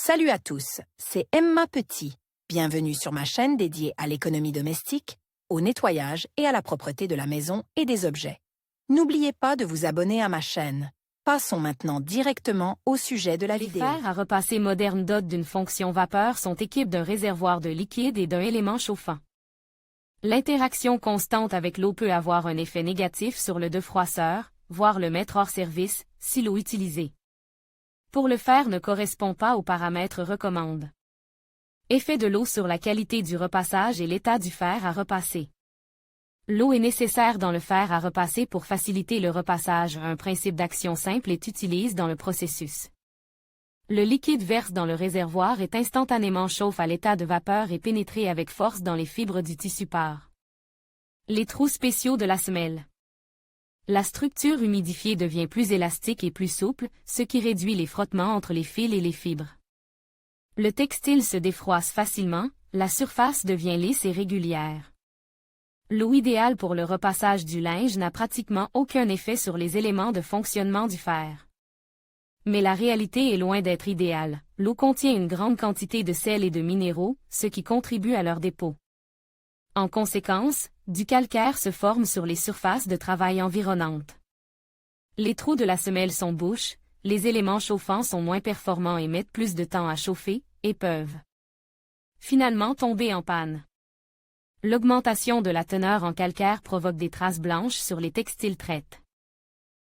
Salut à tous, c'est Emma Petit. Bienvenue sur ma chaîne dédiée à l'économie domestique, au nettoyage et à la propreté de la maison et des objets. N'oubliez pas de vous abonner à ma chaîne. Passons maintenant directement au sujet de la vidéo. Les fers à repasser modernes dotés d'une fonction vapeur sont équipés d'un réservoir de liquide et d'un élément chauffant. L'interaction constante avec l'eau peut avoir un effet négatif sur le defroisseur, voire le mettre hors service, si l'eau utilisée pour le fer ne correspond pas aux paramètres recommandés. Effet de l'eau sur la qualité du repassage et l'état du fer à repasser. L'eau est nécessaire dans le fer à repasser pour faciliter le repassage. Un principe d'action simple est utilisé dans le processus. Le liquide verse dans le réservoir est instantanément chauffe à l'état de vapeur et pénétré avec force dans les fibres du tissu part. Les trous spéciaux de la semelle. La structure humidifiée devient plus élastique et plus souple, ce qui réduit les frottements entre les fils et les fibres. Le textile se défroisse facilement, la surface devient lisse et régulière. L'eau idéale pour le repassage du linge n'a pratiquement aucun effet sur les éléments de fonctionnement du fer. Mais la réalité est loin d'être idéale. L'eau contient une grande quantité de sel et de minéraux, ce qui contribue à leur dépôt. En conséquence, du calcaire se forme sur les surfaces de travail environnantes. Les trous de la semelle sont bouches, les éléments chauffants sont moins performants et mettent plus de temps à chauffer, et peuvent finalement tomber en panne. L'augmentation de la teneur en calcaire provoque des traces blanches sur les textiles traités.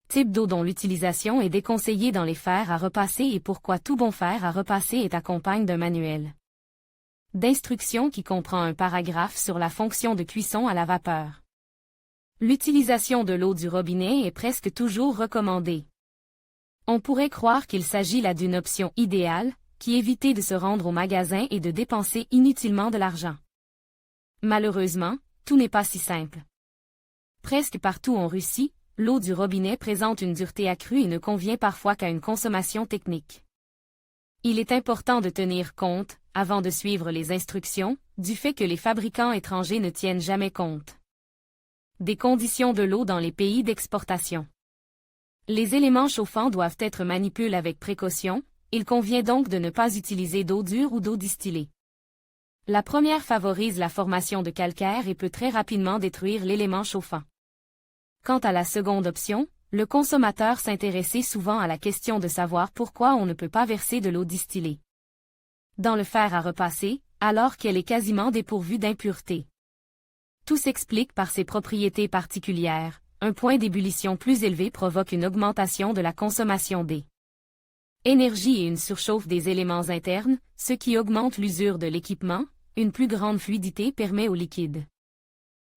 Type d'eau dont l'utilisation est déconseillée dans les fers à repasser et pourquoi tout bon fer à repasser est accompagné d'un manuel d'instruction qui comprend un paragraphe sur la fonction de cuisson à la vapeur. L'utilisation de l'eau du robinet est presque toujours recommandée. On pourrait croire qu'il s'agit là d'une option idéale, qui évite de se rendre au magasin et de dépenser inutilement de l'argent. Malheureusement, tout n'est pas si simple. Presque partout en Russie, l'eau du robinet présente une dureté accrue et ne convient parfois qu'à une consommation technique. Il est important de tenir compte, avant de suivre les instructions, du fait que les fabricants étrangers ne tiennent jamais compte des conditions de l'eau dans les pays d'exportation. Les éléments chauffants doivent être manipulés avec précaution, il convient donc de ne pas utiliser d'eau dure ou d'eau distillée. La première favorise la formation de calcaire et peut très rapidement détruire l'élément chauffant. Quant à la seconde option, le consommateur s'intéressait souvent à la question de savoir pourquoi on ne peut pas verser de l'eau distillée dans le fer à repasser, alors qu'elle est quasiment dépourvue d'impuretés. Tout s'explique par ses propriétés particulières. Un point d'ébullition plus élevé provoque une augmentation de la consommation d'énergie et une surchauffe des éléments internes, ce qui augmente l'usure de l'équipement. Une plus grande fluidité permet au liquide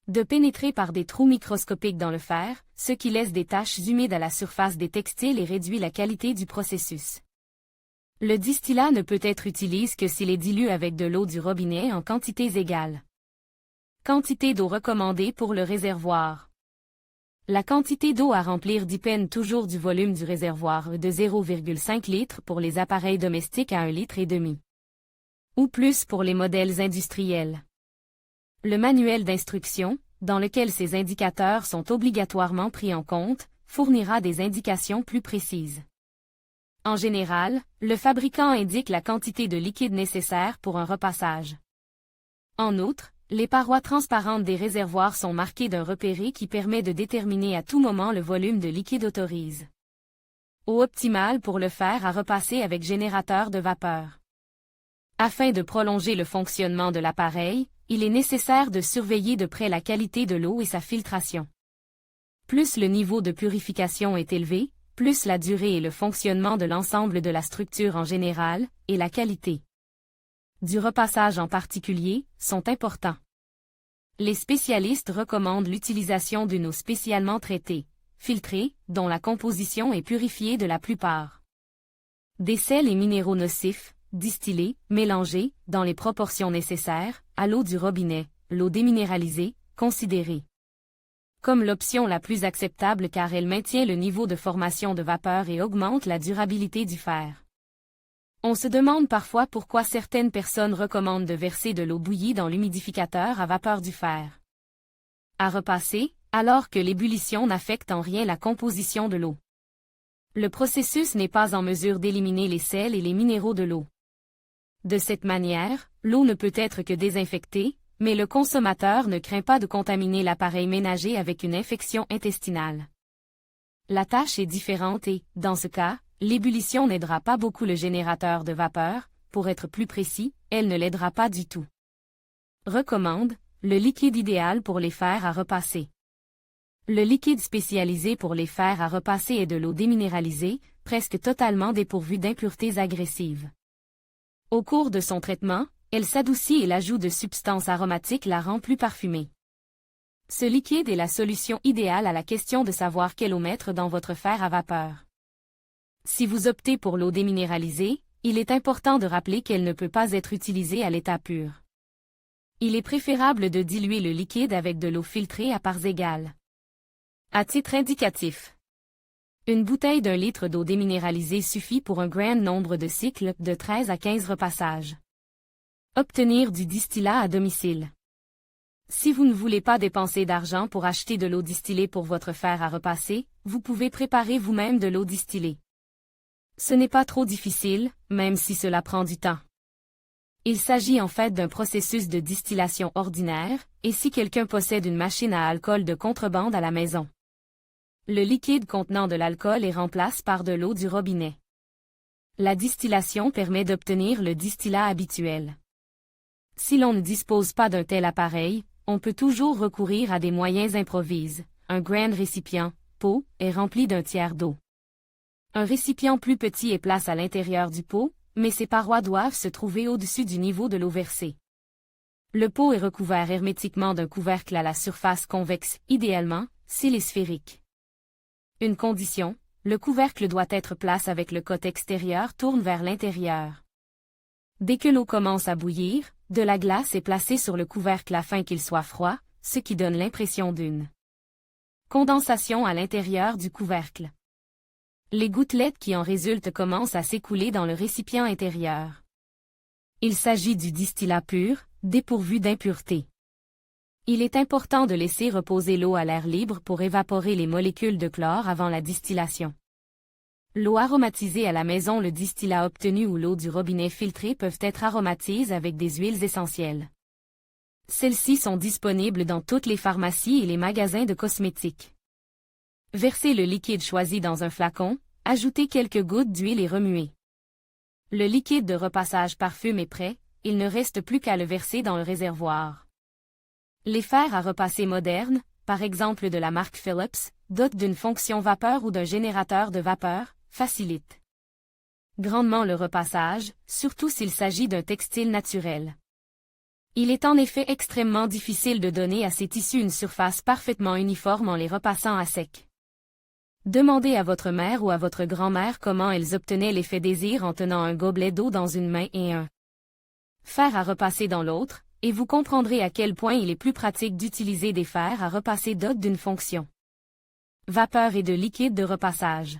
de pénétrer par des trous microscopiques dans le fer, ce qui laisse des taches humides à la surface des textiles et réduit la qualité du processus. Le distillat ne peut être utilisé que s'il est dilué avec de l'eau du robinet en quantités égales. Quantité d'eau recommandée pour le réservoir. La quantité d'eau à remplir dépend toujours du volume du réservoir de 0,5 litres pour les appareils domestiques à 1,5 litre, ou plus pour les modèles industriels. Le manuel d'instruction, dans lequel ces indicateurs sont obligatoirement pris en compte, fournira des indications plus précises. En général, le fabricant indique la quantité de liquide nécessaire pour un repassage. En outre, les parois transparentes des réservoirs sont marquées d'un repéré qui permet de déterminer à tout moment le volume de liquide autorisé. Eau optimale pour le fer à repasser avec générateur de vapeur. Afin de prolonger le fonctionnement de l'appareil, il est nécessaire de surveiller de près la qualité de l'eau et sa filtration. Plus le niveau de purification est élevé, plus la durée et le fonctionnement de l'ensemble de la structure en général, et la qualité du repassage en particulier, sont importants. Les spécialistes recommandent l'utilisation d'une eau spécialement traitée, filtrée, dont la composition est purifiée de la plupart des sels et minéraux nocifs, distillés, mélangés, dans les proportions nécessaires, à l'eau du robinet, l'eau déminéralisée, considérée comme l'option la plus acceptable car elle maintient le niveau de formation de vapeur et augmente la durabilité du fer. On se demande parfois pourquoi certaines personnes recommandent de verser de l'eau bouillie dans l'humidificateur à vapeur du fer à repasser, alors que l'ébullition n'affecte en rien la composition de l'eau. Le processus n'est pas en mesure d'éliminer les sels et les minéraux de l'eau. De cette manière, l'eau ne peut être que désinfectée, mais le consommateur ne craint pas de contaminer l'appareil ménager avec une infection intestinale. La tâche est différente et, dans ce cas, l'ébullition n'aidera pas beaucoup le générateur de vapeur, pour être plus précis, elle ne l'aidera pas du tout. Recommande, le liquide idéal pour les fers à repasser. Le liquide spécialisé pour les fers à repasser est de l'eau déminéralisée, presque totalement dépourvue d'impuretés agressives. Au cours de son traitement, elle s'adoucit et l'ajout de substances aromatiques la rend plus parfumée. Ce liquide est la solution idéale à la question de savoir quelle eau mettre dans votre fer à vapeur. Si vous optez pour l'eau déminéralisée, il est important de rappeler qu'elle ne peut pas être utilisée à l'état pur. Il est préférable de diluer le liquide avec de l'eau filtrée à parts égales. À titre indicatif, une bouteille d'1 litre d'eau déminéralisée suffit pour un grand nombre de cycles de 13 à 15 repassages. Obtenir du distillat à domicile. Si vous ne voulez pas dépenser d'argent pour acheter de l'eau distillée pour votre fer à repasser, vous pouvez préparer vous-même de l'eau distillée. Ce n'est pas trop difficile, même si cela prend du temps. Il s'agit en fait d'un processus de distillation ordinaire, et si quelqu'un possède une machine à alcool de contrebande à la maison. Le liquide contenant de l'alcool est remplacé par de l'eau du robinet. La distillation permet d'obtenir le distillat habituel. Si l'on ne dispose pas d'un tel appareil, on peut toujours recourir à des moyens improvisés. Un grand récipient, pot, est rempli d'un tiers d'eau. Un récipient plus petit est placé à l'intérieur du pot, mais ses parois doivent se trouver au-dessus du niveau de l'eau versée. Le pot est recouvert hermétiquement d'un couvercle à la surface convexe, idéalement, s'il est sphérique. Une condition, le couvercle doit être placé avec le côté extérieur tourne vers l'intérieur. Dès que l'eau commence à bouillir, de la glace est placée sur le couvercle afin qu'il soit froid, ce qui donne l'impression d'une condensation à l'intérieur du couvercle. Les gouttelettes qui en résultent commencent à s'écouler dans le récipient intérieur. Il s'agit du distillat pur, dépourvu d'impuretés. Il est important de laisser reposer l'eau à l'air libre pour évaporer les molécules de chlore avant la distillation. L'eau aromatisée à la maison, le distillat obtenu ou l'eau du robinet filtré peuvent être aromatisées avec des huiles essentielles. Celles-ci sont disponibles dans toutes les pharmacies et les magasins de cosmétiques. Versez le liquide choisi dans un flacon, ajoutez quelques gouttes d'huile et remuez. Le liquide de repassage parfume est prêt, il ne reste plus qu'à le verser dans le réservoir. Les fers à repasser modernes, par exemple de la marque Philips, dotés d'une fonction vapeur ou d'un générateur de vapeur, facilitent grandement le repassage, surtout s'il s'agit d'un textile naturel. Il est en effet extrêmement difficile de donner à ces tissus une surface parfaitement uniforme en les repassant à sec. Demandez à votre mère ou à votre grand-mère comment elles obtenaient l'effet désir en tenant un gobelet d'eau dans une main et un fer à repasser dans l'autre, et vous comprendrez à quel point il est plus pratique d'utiliser des fers à repasser dotés d'une fonction vapeur et de liquide de repassage.